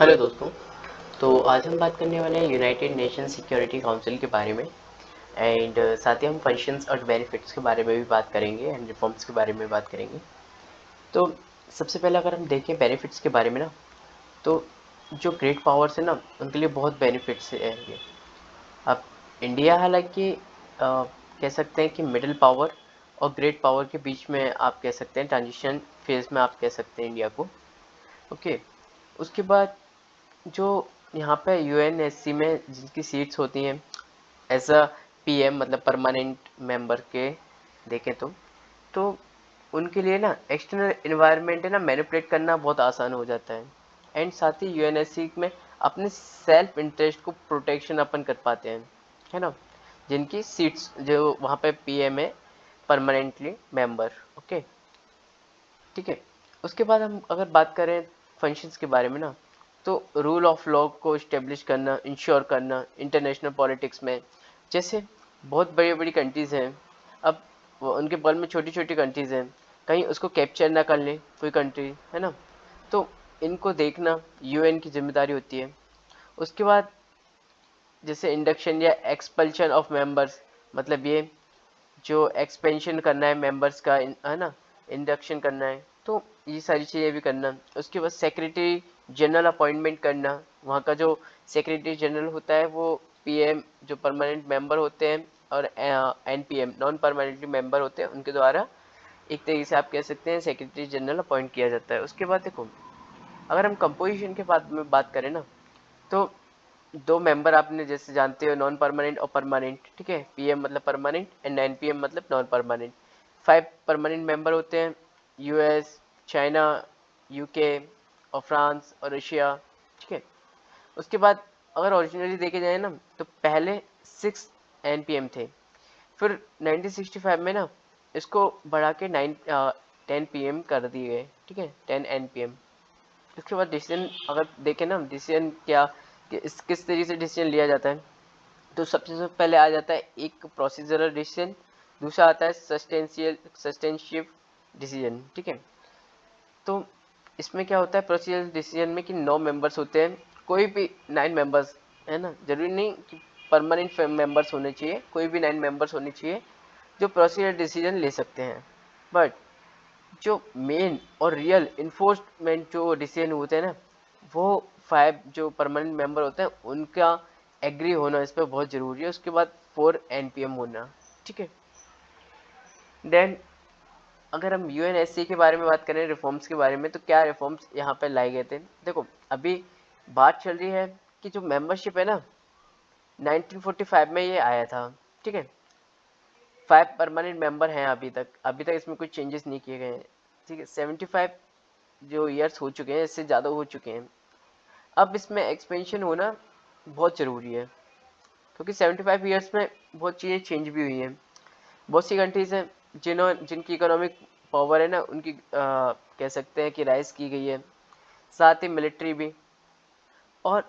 Hello दोस्तों। तो आज हम बात करने वाले हैं यूनाइटेड नेशन सिक्योरिटी काउंसिल के बारे में एंड साथ ही हम फंक्शंस और बेनिफिट्स के बारे में भी बात करेंगे एंड रिफॉर्म्स के बारे में बात करेंगे। तो सबसे पहले अगर हम देखें बेनिफिट्स के बारे में ना, तो जो ग्रेट पावर्स है ना उनके लिए बहुत बेनिफिट्स है ये। अब इंडिया हालांकि कह सकते हैं कि मिडिल पावर और ग्रेट पावर के बीच में आप कह सकते हैं, ट्रांजिशन फेज में आप कह सकते हैं इंडिया को। ओके, उसके बाद जो यहाँ पे यूएनएससी में जिनकी सीट्स होती हैं एज अ पीएम मतलब परमानेंट मेंबर के देखें तो उनके लिए ना एक्सटर्नल इन्वायरमेंट है ना मैनिपुलेट करना बहुत आसान हो जाता है। एंड साथ ही यूएनएससी में अपने सेल्फ इंटरेस्ट को प्रोटेक्शन अपन कर पाते हैं, है ना, जिनकी सीट्स जो वहाँ पे पीएम है परमानेंटली मेंबर। ओके, ठीक है। उसके बाद हम अगर बात करें फंक्शंस के बारे में ना, तो रूल ऑफ लॉ को इस्टेब्लिश करना, इंश्योर करना इंटरनेशनल पॉलिटिक्स में। जैसे बहुत बड़ी बड़ी कंट्रीज़ हैं, अब उनके बगल में छोटी छोटी कंट्रीज़ हैं, कहीं उसको कैप्चर ना कर ले कोई कंट्री, है ना, तो इनको देखना यूएन की जिम्मेदारी होती है। उसके बाद जैसे इंडक्शन या एक्सपल्शन ऑफ मेंबर्स, मतलब ये जो एक्सपेंशन करना है मेंबर्स का, है ना, इंडक्शन करना है, तो ये सारी चीज़ें भी करना। उसके बाद सेक्रेटरी जनरल अपॉइंटमेंट करना, वहाँ का जो सेक्रेटरी जनरल होता है वो पीएम जो परमानेंट मेंबर होते हैं और एनपीएम नॉन परमानेंटली मेंबर होते हैं उनके द्वारा एक तरीके से आप कह सकते हैं सेक्रेटरी जनरल अपॉइंट किया जाता है। उसके बाद देखो, अगर हम कंपोजिशन के बाद में बात करें ना, तो दो मेंबर आपने जैसे जानते हो, नॉन परमानेंट और परमानेंट, ठीक है, पीएम मतलब परमानेंट एंड एनपीएम मतलब नॉन परमानेंट। 5 परमानेंट मेंबर होते हैं, यूएस, चाइना, यूके और फ्रांस और रशिया, ठीक है। उसके बाद अगर ओरिजिनली देखे जाए ना, तो पहले 6 एनपीएम थे, फिर 1965 में ना इसको बढ़ा के 10 पीएम कर दिए गए, ठीक है, 10 एनपीएम। इसके बाद डिसीजन अगर देखें ना, डिसीजन क्या कि किस तरीके से डिसीजन लिया जाता है, तो सबसे पहले आ जाता है एक प्रोसीजरल डिसीजन, दूसरा आता है सस्टेंशियल डिसीजन, ठीक है। तो इसमें क्या होता है प्रोसीजरल डिसीजन में कि 9 मेंबर्स होते हैं, कोई भी 9 मेंबर्स, है ना, जरूरी नहीं कि परमानेंट मेंबर्स होने चाहिए, कोई भी 9 मेंबर्स होने चाहिए जो प्रोसीजरल डिसीजन ले सकते हैं। बट जो मेन और रियल इन्फोर्समेंट जो डिसीजन होते हैं ना, वो 5 जो परमानेंट मेंबर होते हैं उनका एग्री होना इस पर बहुत ज़रूरी है। उसके बाद 4 एनपीएम होना, ठीक है। देन अगर हम यूएनएससी के बारे में बात करें, रिफॉर्म्स के बारे में, तो क्या रिफॉर्म्स यहाँ पे लाए गए थे। देखो, अभी बात चल रही है कि जो मेंबरशिप है ना 1945 में ये आया था, ठीक है। 5 परमानेंट मेंबर हैं अभी तक इसमें कोई चेंजेस नहीं किए गए हैं, ठीक है। 75 जो ईयर्स हो चुके हैं, इससे ज़्यादा हो चुके हैं। अब इसमें एक्सपेंशन होना बहुत ज़रूरी है, क्योंकि 75 ईयर्स में बहुत चीज़ें चेंज भी हुई हैं। बहुत सी कंट्रीज़ हैं जिनकी इकोनॉमिक पावर है ना उनकी कह सकते हैं कि राइज की गई है, साथ ही मिलिट्री भी। और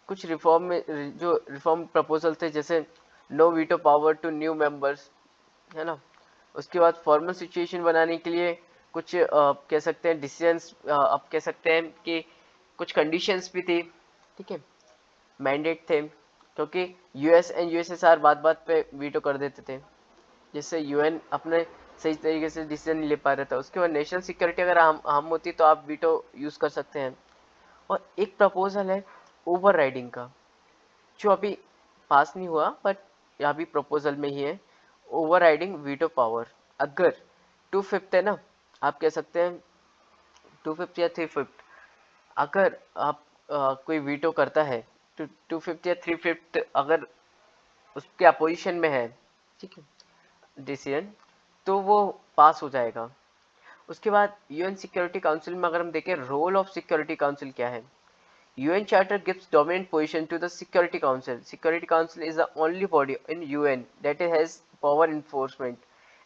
कुछ रिफॉर्म में जो रिफॉर्म प्रपोजल थे, जैसे no veto power to new members, है ना। उसके बाद फॉर्मल सिचुएशन बनाने के लिए कुछ कह सकते हैं डिसीजंस, आप कह सकते हैं कि कुछ कंडीशंस भी थी, ठीक है, मैंडेट थे, क्योंकि यूएस एंड यूएसएसआर बात बात पे वीटो कर देते थे, जिससे यूएन अपने सही तरीके से डिसीजन नहीं ले पा रहा था। उसके बाद नेशनल सिक्योरिटी अगर हम होती तो आप वीटो यूज़ कर सकते हैं। और एक प्रपोजल है ओवर राइडिंग का, जो अभी पास नहीं हुआ, बट यहाँ भी प्रपोजल में ही है, ओवर राइडिंग वीटो पावर। अगर 2/5 है ना, आप कह सकते हैं 2/5 या 3/5, अगर आप कोई वीटो करता है तो 2/5 या 3/5 अगर उसके अपोजिशन में है, ठीक है, डिसीजन, तो वो पास हो जाएगा। उसके बाद यूएन सिक्योरिटी काउंसिल में अगर हम देखें रोल ऑफ सिक्योरिटी काउंसिल क्या है, UN Charter gives dominant position to the Security Council. Security Council is the only body in UN that has power enforcement,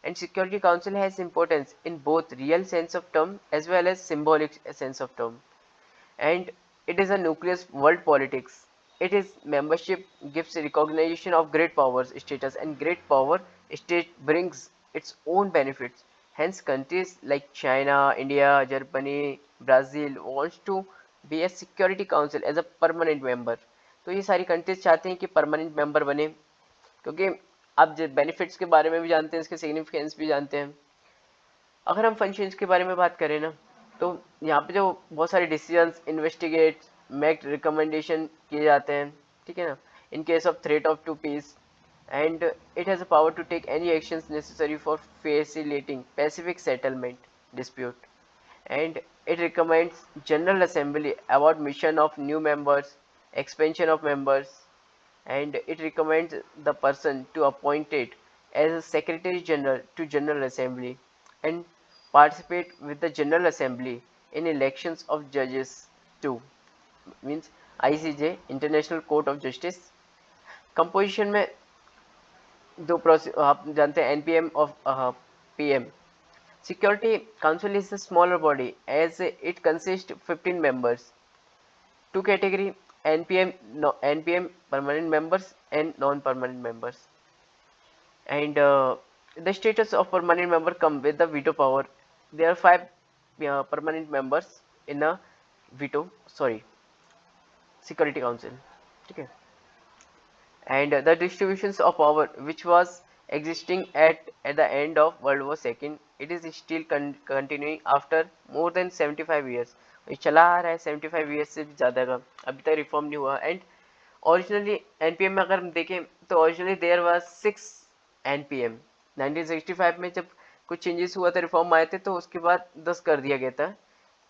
and Security Council has importance in both real sense of term as well as symbolic sense of term. And it is a nucleus world politics. It is membership gives recognition of great powers status, and great power state brings its own benefits. Hence, countries like China, India, Germany, Brazil wants to be a security council as a permanent member. तो ये सारी countries चाहते हैं कि permanent member बने, क्योंकि आप benefits के बारे में भी जानते हैं, इसके सिग्निफिकेंस भी जानते हैं। अगर हम फंक्शंस के बारे में बात करें ना, तो यहाँ पे जो बहुत सारे डिसीजंस इन्वेस्टिगेट मेक रिकमेंडेशन किए जाते हैं, ठीक है ना, in case of threat of to peace, and it has a power to take any actions necessary for facilitating pacific settlement dispute, and it recommends General Assembly about mission of new members, expansion of members, and it recommends the person to appointed as a Secretary General to General Assembly and participate with the General Assembly in elections of judges too, means ICJ International Court of Justice। Composition में दो process आप जानते हैं, NPM of PM. Security Council is a smaller body as it consists 15 members. Two category NPM, NPM permanent members and non-permanent members. And the status of permanent member come with the veto power. There are 5 permanent members in a Security Council. Okay. And the distributions of power which was existing at the end of World War II, it is still continuing after more than 75 years। ये चला आ रहा है 75 years से भी ज़्यादा का, अभी तक रिफॉर्म नहीं हुआ। एंड ओरिजिनली एनपीएम में अगर हम देखें तो ओरिजिनली देयर वाज 6 एनपीएम। 1965 में जब कुछ चेंजेस हुआ था, रिफॉर्म आए थे, तो उसके बाद 10 कर दिया गया था,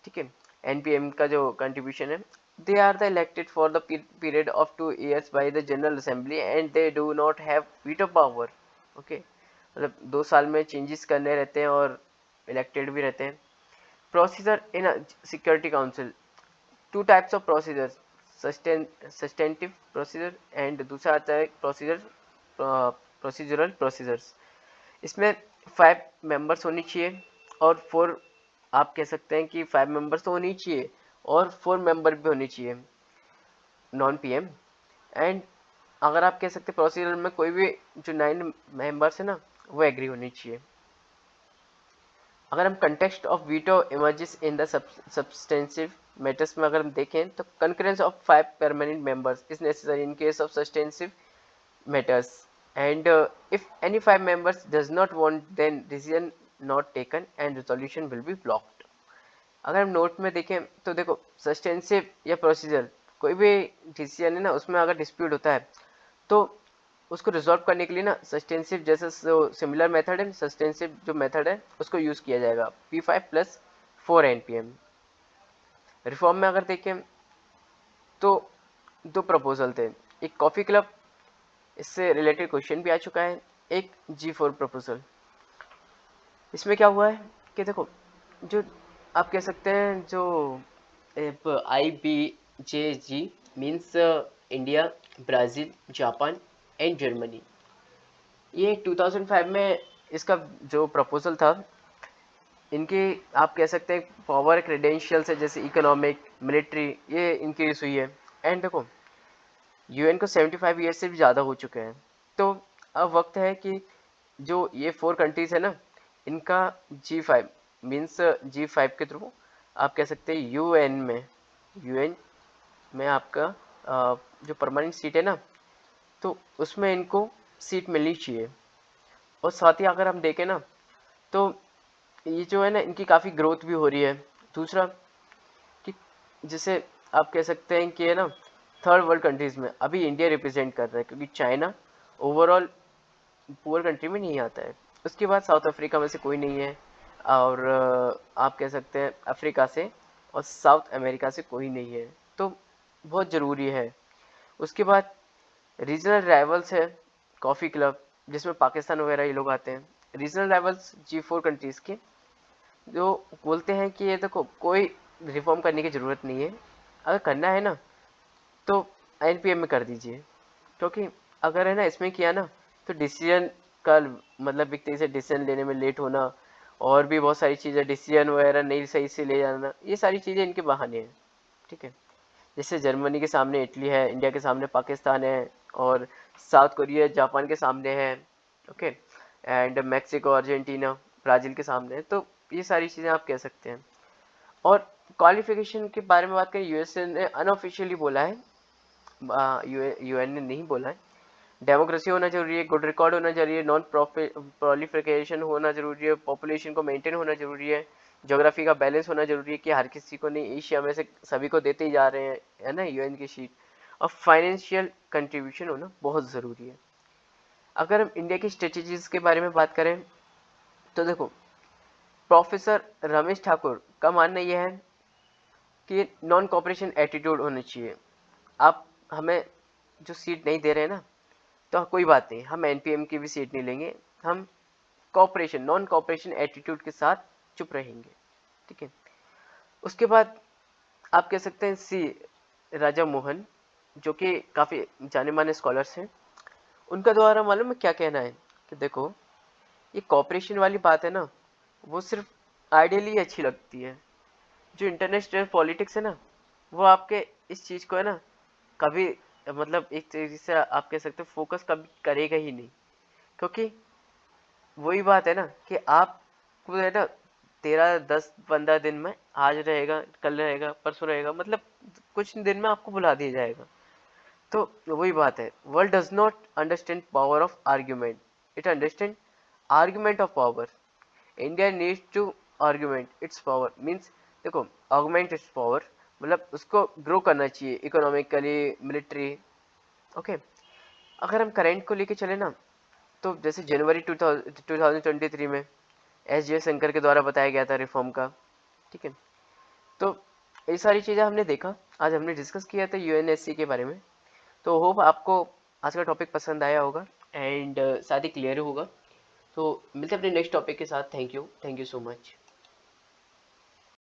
ठीक है। एनपीएम का जो कंट्रीब्यूशन है, they are the elected for the period of 2 years by the General Assembly and they do not have veto power। okay, मतलब 2 साल में चेंजेस करने रहते हैं और इलेक्टेड भी रहते हैं। Procedure in security council, 2 types of procedure, substantive procedure and दूसरा आता है प्रोसीजरल प्रोसीजर्स। इसमें 5 मेंबर्स होनी चाहिए और 4, आप कह सकते हैं कि 5 मेंबर्स तो होनी चाहिए और 4 मेंबर भी होनी चाहिए नॉन पीएम। एंड अगर आप कह सकते हैं प्रोसीजर में कोई भी जो 9 मेंबर्स है ना, वो एग्री होनी चाहिए। अगर हम context of veto emerges in the substantive matters में अगर हम देखें तो concurrence of 5 permanent members is necessary in case of substantive matters, and if any 5 members does not want, then decision not taken and resolution will be blocked। अगर हम note में देखें तो देखो, सस्टेंसिव या प्रोसीजर कोई भी डिसीजन है ना, उसमें अगर डिस्प्यूट होता है तो उसको रिजॉल्व करने के लिए ना सस्टेंसिव जैसे सिमिलर मेथड है, सस्टेंसिव जो मेथड है उसको यूज किया जाएगा, P5+4 NPM। रिफॉर्म में अगर देखें तो 2 प्रपोजल थे, एक कॉफी क्लब, इससे रिलेटेड क्वेश्चन भी आ चुका है, एक G4 प्रपोजल। इसमें क्या हुआ है कि देखो, जो आप कह सकते हैं जो IBJG means India, Brazil, Japan and Germany, ये 2005 में इसका जो प्रपोजल था, इनके आप कह सकते हैं पावर क्रेडेंशियल्स है जैसे इकोनॉमिक, मिलिट्री, ये इंक्रीज हुई है। एंड देखो, यूएन को 75 ईयर्स से भी ज़्यादा हो चुके हैं, तो अब वक्त है कि जो ये 4 कंट्रीज़ है ना, इनका G5 मीन्स G5 के थ्रू आप कह सकते हैं यूएन में आपका जो परमानेंट सीट है ना, तो उसमें इनको सीट मिलनी चाहिए। और साथ ही अगर हम देखें ना, तो ये जो है ना, इनकी काफ़ी ग्रोथ भी हो रही है। दूसरा कि जैसे आप कह सकते हैं कि है ना, थर्ड वर्ल्ड कंट्रीज़ में अभी इंडिया रिप्रेजेंट कर रहा है, क्योंकि चाइना ओवरऑल पुअर कंट्री में नहीं आता है। उसके बाद साउथ अफ्रीका में से कोई नहीं है, और आप कह सकते हैं अफ्रीका से और साउथ अमेरिका से कोई नहीं है, तो बहुत ज़रूरी है। उसके बाद रीजनल राइवल्स है कॉफ़ी क्लब, जिसमें पाकिस्तान वगैरह ये लोग आते हैं। रीजनल राइवल्स G4 कंट्रीज़ के जो बोलते हैं कि ये देखो, कोई रिफॉर्म करने की ज़रूरत नहीं है, अगर करना है ना तो एनपीएम में कर दीजिए, क्योंकि अगर है ना इसमें किया ना तो डिसीजन का मतलब एक तरीके से डिसीजन लेने में लेट होना, और भी बहुत सारी चीज़ें, डिसीजन वगैरह नहीं सही से ले जाना, ये सारी चीज़ें इनके बहाने हैं, ठीक है। जैसे जर्मनी के सामने इटली है, इंडिया के सामने पाकिस्तान है, और साउथ कोरिया जापान के सामने है, okay, and Mexico, Argentina, Brazil के सामने है, तो ये सारी चीज़ें आप कह सकते हैं। और क्वालिफिकेशन के बारे में बात करें, यूएसए ने अनऑफिशियली बोला है, यूएन ने नहीं बोला है। डेमोक्रेसी होना जरूरी है, गुड रिकॉर्ड होना जरूरी है, नॉन प्रोलिफिकेशन होना जरूरी है, पॉपुलेशन को मेंटेन होना जरूरी है, ज्योग्राफी का बैलेंस होना जरूरी है कि हर किसी को नहीं, एशिया में से सभी को देते ही जा रहे हैं, है ना, यूएन की शीट। और फाइनेंशियल कंट्रीब्यूशन होना बहुत ज़रूरी है। अगर हम इंडिया की स्ट्रेटेजीज के बारे में बात करें तो देखो, प्रोफेसर रमेश ठाकुर का मानना यह है कि नॉन कॉपरेशन एटीट्यूड होनी चाहिए। आप हमें जो सीट नहीं दे रहे हैं ना, तो कोई बात नहीं, हम एनपीएम की भी सीट नहीं लेंगे, हम कॉपरेशन, नॉन कॉपरेशन एटीट्यूड के साथ चुप रहेंगे, ठीक है। उसके बाद आप कह सकते हैं सी राजा मोहन, जो कि काफ़ी जाने माने स्कॉलर्स हैं, उनका द्वारा मालूम है क्या कहना है कि देखो, ये कॉपरेशन वाली बात है ना, वो सिर्फ आइडियली अच्छी लगती है। जो इंटरनेशनल पॉलिटिक्स है ना, वो आपके इस चीज़ को है ना कभी, मतलब एक तरीके से आप कह सकते हो फोकस कभी करेगा ही नहीं। क्योंकि वही बात है ना कि आपको है ना 13 10 15 दिन में, आज रहेगा, कल रहेगा, परसों रहेगा, मतलब कुछ दिन में आपको बुला दिया जाएगा। तो वही बात है, world does not understand power of argument, it understand argument of power. India needs to argument its power, means देखो, आर्गुमेंट इट्स पावर मतलब उसको ग्रो करना चाहिए इकोनॉमिकली, मिलिट्री, ओके। अगर हम करंट को लेके चले ना, तो जैसे जनवरी 2023 में एस जयशंकर के द्वारा बताया गया था रिफॉर्म का, ठीक है। तो ये सारी चीज़ें हमने देखा, आज हमने डिस्कस किया था यूएनएससी के बारे में। तो होप आपको आज का टॉपिक पसंद आया होगा एंड साथ ही क्लियर होगा। तो मिलते हैं अपने नेक्स्ट टॉपिक के साथ। Thank you so much.